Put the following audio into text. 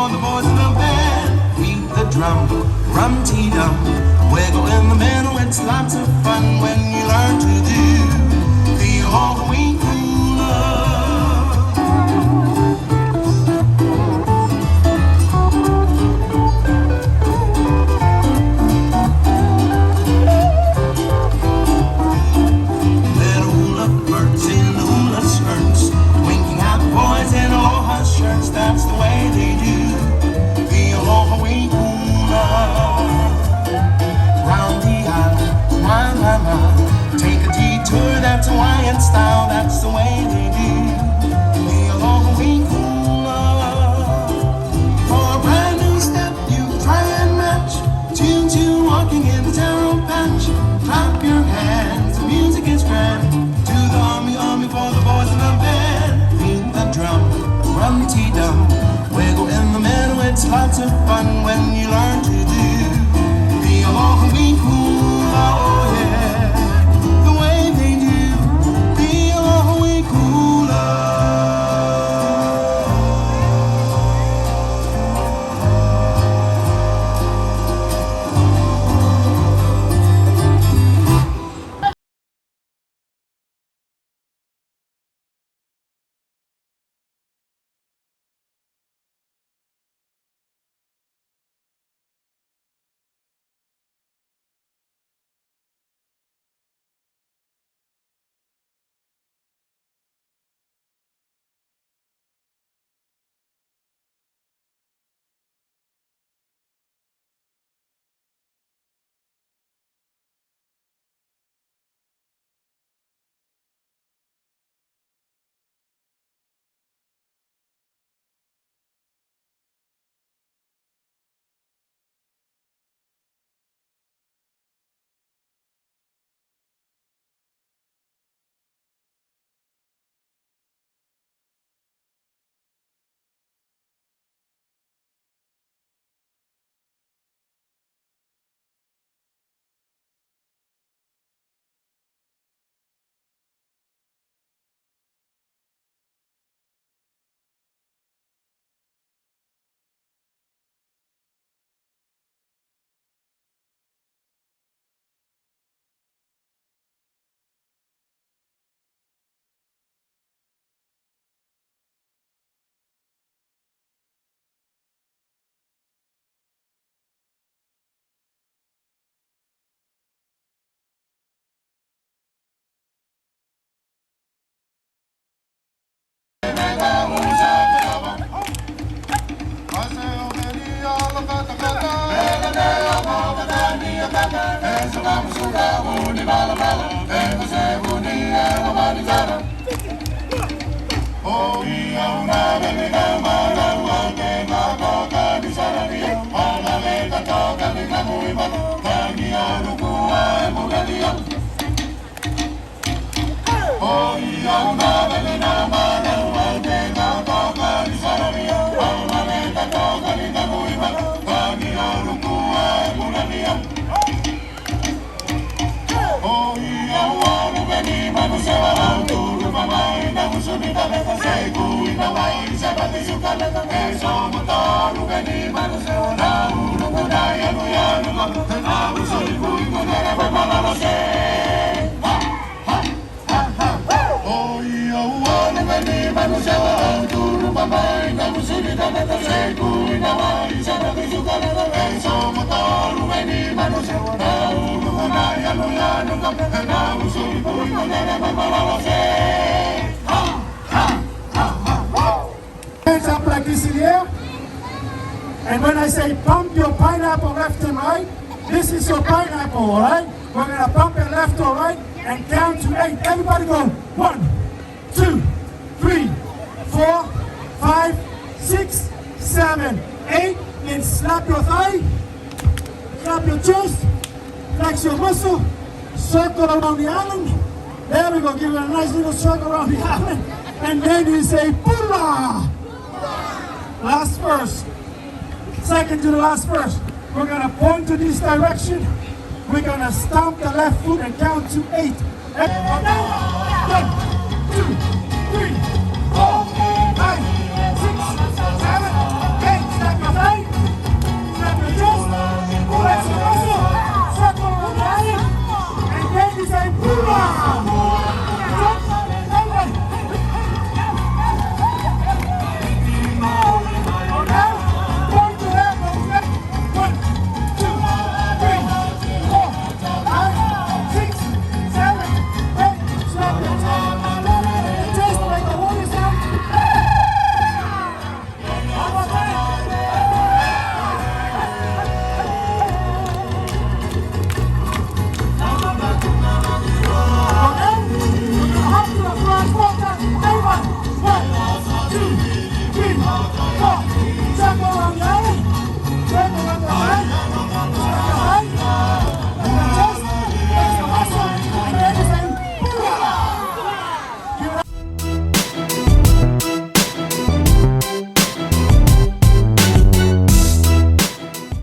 for the boys in the band. Beat the drum, rum-tee-dum. Wiggle in the middle, it's lots of fun when you learn to do the Halloween hula. That's the way they do the Halloween hula. Round the island, na. Take a detour, that's Hawaiian style. That's the way they do the Halloween hula. For a brand new step, you try and match tune to walking in the taro patch. Clap your hands, the music is grand. Do the ummy for the boys in the band. Beat the drum, rum-tee-dum. Wiggle in the middle, it's lots of fun when you learn to do the Halloween hula. Oh yeah, the way they do the Halloween hula. Hands up like this in the air. And when I say pump your pineapple left and right, this is your pineapple, all right? We're gonna pump it left or right and count to 8. Everybody go 1, 2, 3, 4, 5, 6, 7, 8. Then slap your thigh, slap your chest, flex your muscle, circle around the island. There we go, give it a nice little circle around the island. And then you say, Pula! Last verse. Second to the last verse. We're gonna point to this direction. We're gonna stomp the left foot and count to 8. And 1,